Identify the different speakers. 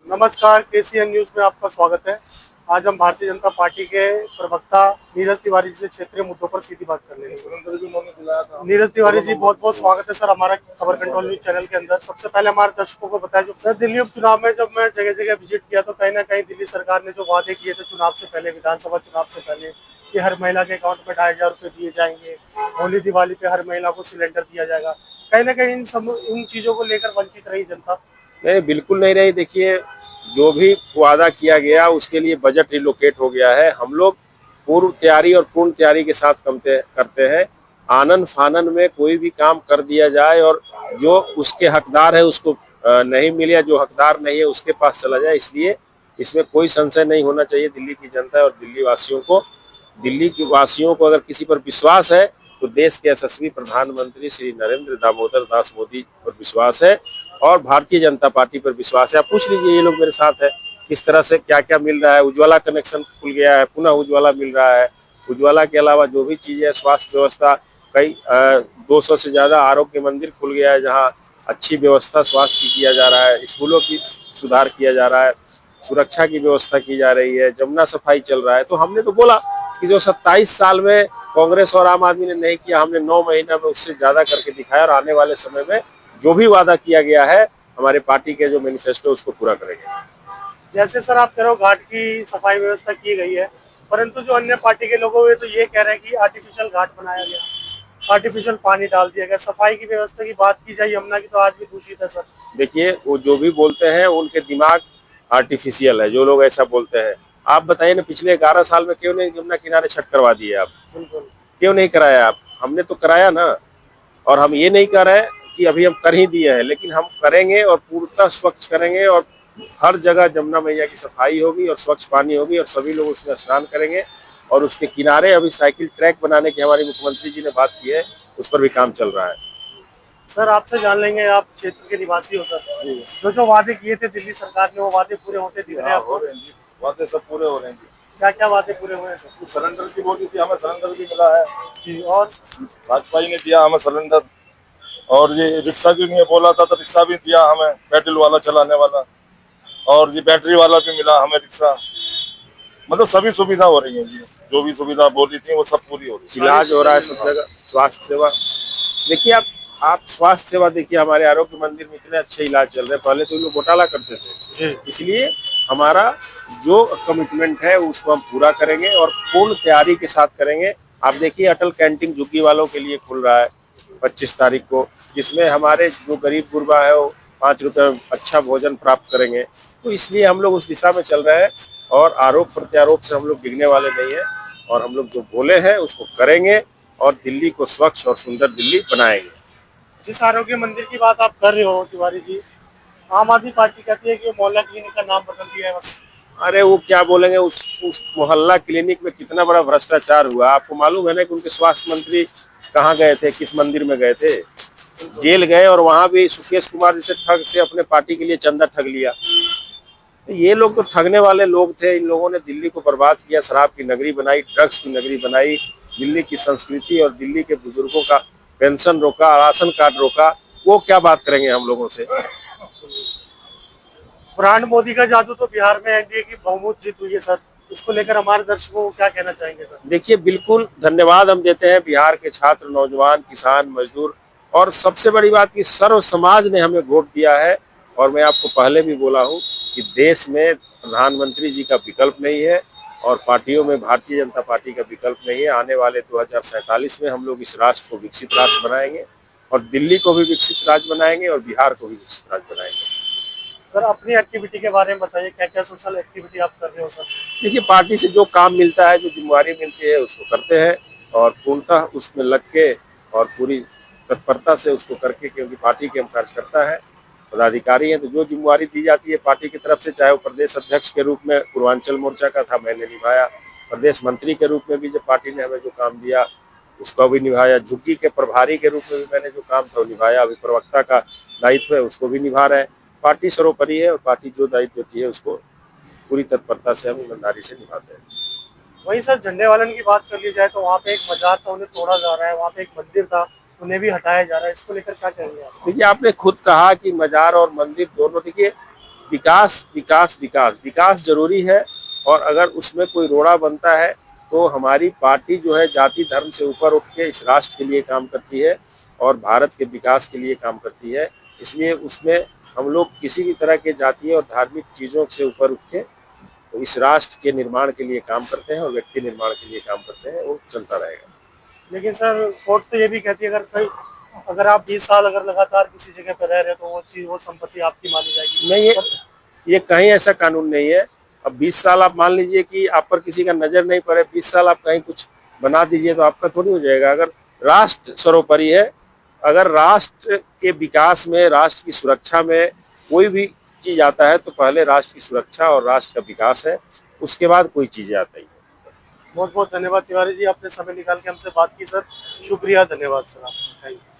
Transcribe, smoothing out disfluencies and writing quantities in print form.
Speaker 1: नमस्कार, KCN news में आपका स्वागत है। आज हम भारतीय जनता पार्टी के प्रवक्ता नीरज तिवारी जी से क्षेत्रीय मुद्दों पर सीधी बात कर लेंगे। नीरज तिवारी जी, बहुत बहुत स्वागत है सर हमारा खबर कंट्रोल न्यूज चैनल के अंदर। सबसे पहले हमारे दर्शकों को बताया, जो सर दिल्ली उपचुनाव में जब मैं जगह जगह विजिट किया तो कहीं ना कहीं दिल्ली सरकार ने जो वादे किए थे चुनाव से पहले, विधानसभा चुनाव से पहले, कि हर महिला के अकाउंट में 2,500 रुपए दिए जाएंगे, होली दिवाली पे हर महिला को सिलेंडर दिया जाएगा, कहीं ना कहीं इन चीजों को लेकर वंचित रही जनता।
Speaker 2: नहीं, बिल्कुल नहीं रही। देखिए, जो भी वादा किया गया उसके लिए बजट रिलोकेट हो गया है। हम लोग पूर्व तैयारी और पूर्ण तैयारी के साथ करते हैं। आनन फानन में कोई भी काम कर दिया जाए और जो उसके हकदार है उसको नहीं मिले, या जो हकदार नहीं है उसके पास चला जाए, इसलिए इसमें कोई संशय नहीं होना चाहिए दिल्ली की जनता और दिल्ली के वासियों को अगर किसी पर विश्वास है तो देश के यशस्वी प्रधानमंत्री श्री नरेंद्र दामोदर दास मोदी पर विश्वास है और भारतीय जनता पार्टी पर विश्वास है। आप पूछ लीजिए, ये लोग मेरे साथ है, किस तरह से क्या क्या मिल रहा है। उज्ज्वला कनेक्शन खुल गया है, पुनः उज्ज्वला मिल रहा है। उज्ज्वला के अलावा जो भी चीजें है, स्वास्थ्य व्यवस्था, कई 200 से ज्यादा आरोग्य मंदिर खुल गया है जहाँ अच्छी व्यवस्था स्वास्थ्य की किया जा रहा है, स्कूलों की सुधार किया जा रहा है, सुरक्षा की व्यवस्था की जा रही है, जमुना सफाई चल रहा है। तो हमने तो बोला कि जो 27 साल में कांग्रेस और आम आदमी ने नहीं किया, हमने 9 महीना में उससे ज्यादा करके दिखाया और आने वाले समय में जो भी वादा किया गया है हमारे पार्टी के जो मैनिफेस्टो उसको पूरा करेंगे।
Speaker 1: जैसे सर आप कह रहे हो घाट की सफाई व्यवस्था की गई है, परंतु जो अन्य पार्टी के लोग हुए तो ये कह रहे हैं कि आर्टिफिशियल घाट बनाया गया, आर्टिफिशियल पानी डाल दिया गया। सफाई की व्यवस्था की बात की जाए, यमुना की तो आज भी दूषित है सर।
Speaker 2: देखिए, वो जो भी बोलते हैं उनके दिमाग आर्टिफिशियल है, जो लोग ऐसा बोलते हैं। आप बताइए ना, पिछले 11 साल में क्यों नहीं यमुना किनारे छठ करवा दिए आप?
Speaker 1: बिल्कुल।
Speaker 2: क्यों नहीं कराया आप? हमने तो कराया ना। और हम ये नहीं कर रहे कि अभी हम कर ही दिए हैं, लेकिन हम करेंगे और पूर्णतः स्वच्छ करेंगे और हर जगह जमुना मैया की सफाई होगी और स्वच्छ पानी होगी और सभी लोग उसमें स्नान करेंगे। और उसके किनारे अभी साइकिल ट्रैक बनाने की हमारे मुख्यमंत्री जी ने बात की है, उस पर भी काम चल रहा है।
Speaker 1: सर आपसे जान लेंगे, आप क्षेत्र के निवासी हो सर, जो वादे किए थे दिल्ली सरकार ने वो वादे पूरे होते दिख रहे हैं आपको?
Speaker 3: वादे सब पूरे हो रहे हैं जी।
Speaker 1: क्या क्या वादे पूरे हुए हैं सर?
Speaker 3: सिलेंडर की बोली थी, हमें सिलेंडर भी मिला है
Speaker 1: जी। और
Speaker 3: भाजपा जी ने दिया हमें सिलेंडर। और ये रिक्शा की नहीं बोला था तो रिक्शा भी दिया हमें, पेट्रोल वाला चलाने वाला। और ये बैटरी वाला भी मिला हमें रिक्शा। मतलब सभी सुविधा हो रही है जी, जो भी सुविधा बोली थी वो सब पूरी हो रही है।
Speaker 2: इलाज हो रहा है सब जगह, स्वास्थ्य सेवा। देखिए, आप स्वास्थ्य सेवा देखिए, हमारे आरोग्य मंदिर में इतने अच्छे इलाज चल रहे हैं। पहले तो लोग घोटाला करते थे, इसलिए हमारा जो कमिटमेंट है उसको हम पूरा करेंगे और पूर्ण तैयारी के साथ करेंगे। आप देखिए, अटल कैंटीन झुग्गी वालों के लिए खुल रहा है 25 तारीख को, जिसमें हमारे जो गरीब गुरबा है वो 5 रुपए अच्छा भोजन प्राप्त करेंगे। तो इसलिए हम लोग उस दिशा में चल रहे हैं और आरोप प्रत्यारोप से हम लोग डिगने वाले नहीं है। और हम लोग जो बोले हैं उसको करेंगे और दिल्ली को स्वच्छ और सुंदर दिल्ली बनाएंगे।
Speaker 1: जिस आरोग्य मंदिर की बात आप कर रहे हो तिवारी जी, आम आदमी पार्टी कहती है कि मोहल्ला क्लिनिक का नाम बदल दिया है बस।
Speaker 2: अरे वो क्या बोलेंगे, उस मोहल्ला क्लिनिक में कितना बड़ा भ्रष्टाचार हुआ। आपको मालूम है ना कि उनके स्वास्थ्य मंत्री कहाँ गए थे, किस मंदिर में गए थे? जेल गए और वहां भी सुकेश कुमार जैसे ठग से अपने पार्टी के लिए चंदा ठग लिया। ये लोग तो ठगने वाले लोग थे। इन लोगों ने दिल्ली को बर्बाद किया, शराब की नगरी बनाई, ड्रग्स की नगरी बनाई, दिल्ली की संस्कृति और दिल्ली के बुजुर्गों का पेंशन रोका, राशन कार्ड रोका। वो क्या बात करेंगे हम लोगों से?
Speaker 1: ब्रांड मोदी का जादू, तो बिहार में एनडीए की बहुमत जीत हुई है सर, उसको लेकर हमारे दर्शकों को क्या कहना चाहेंगे सर?
Speaker 2: देखिए, बिल्कुल धन्यवाद हम देते हैं बिहार के छात्र, नौजवान, किसान, मजदूर और सबसे बड़ी बात कि सर्व समाज ने हमें वोट दिया है। और मैं आपको पहले भी बोला हूं कि देश में प्रधानमंत्री जी का विकल्प नहीं है और पार्टियों में भारतीय जनता पार्टी का विकल्प नहीं है। आने वाले 2047 में हम लोग इस राष्ट्र को विकसित राष्ट्र बनाएंगे और दिल्ली को भी विकसित राज्य बनाएंगे और बिहार को भी विकसित राज्य बनाएंगे।
Speaker 1: सर अपनी एक्टिविटी के बारे में बताइए, क्या क्या सोशल एक्टिविटी आप कर रहे हो सर?
Speaker 2: देखिए, पार्टी से जो काम मिलता है, जो जिम्मेवारी मिलती है उसको करते हैं और पूर्णतः उसमें लग के और पूरी तत्परता से उसको करके, क्योंकि पार्टी के हम कार्यकर्ता है, पदाधिकारी हैं, तो जो जिम्मेवारी दी जाती है पार्टी की तरफ से, चाहे वो प्रदेश अध्यक्ष के रूप में पूर्वांचल मोर्चा का था, मैंने निभाया। प्रदेश मंत्री के रूप में भी जब पार्टी ने हमें जो काम दिया उसको भी निभाया। झुग्गी के प्रभारी के रूप में भी मैंने जो काम था वो निभाया। अभी प्रवक्ता का दायित्व है, उसको भी निभा रहे हैं। पार्टी सर्वोपरि है और पार्टी जो दायित्व देती है उसको पूरी तत्परता से हम ईमानदारी से निभाते हैं।
Speaker 1: वहीं सर झंडे वालन की बात कर ली जाए तो वहाँ पे एक मजार था, उन्हें तोड़ा जा रहा है, वहाँ पे एक मंदिर था, उन्हें भी हटाया जा रहा है, इसको लेकर क्या कहेंगे आप?
Speaker 2: देखिए, आपने खुद कहा कि मजार और मंदिर दोनों, देखिए विकास विकास विकास विकास जरूरी है, और अगर उसमें कोई रोड़ा बनता है तो हमारी पार्टी जो है जाति धर्म से ऊपर उठ के इस राष्ट्र के लिए काम करती है और भारत के विकास के लिए काम करती है। इसलिए उसमें हम लोग किसी भी तरह के जातीय और धार्मिक चीज़ों से ऊपर उठ के तो इस राष्ट्र के निर्माण के लिए काम करते हैं और व्यक्ति निर्माण के लिए काम करते हैं, वो चलता रहेगा।
Speaker 1: लेकिन सर कोर्ट तो ये भी कहती है अगर आप 20 साल अगर लगातार किसी जगह पर रह रहे हो तो वो संपत्ति आपकी मानी जाएगी।
Speaker 2: नहीं, ये कहीं ऐसा कानून नहीं है। अब 20 साल आप मान लीजिए कि आप पर किसी का नजर नहीं पड़े, 20 साल आप कहीं कुछ बना दीजिए तो आपका थोड़ी हो जाएगा। अगर राष्ट्र सर्वोपरि है, अगर राष्ट्र के विकास में, राष्ट्र की सुरक्षा में कोई भी चीज आता है तो पहले राष्ट्र की सुरक्षा और राष्ट्र का विकास है, उसके बाद कोई चीजें आती है।
Speaker 1: बहुत बहुत धन्यवाद तिवारी जी, आपने समय निकाल के हमसे बात की सर। शुक्रिया, धन्यवाद सर आपका। Thank you.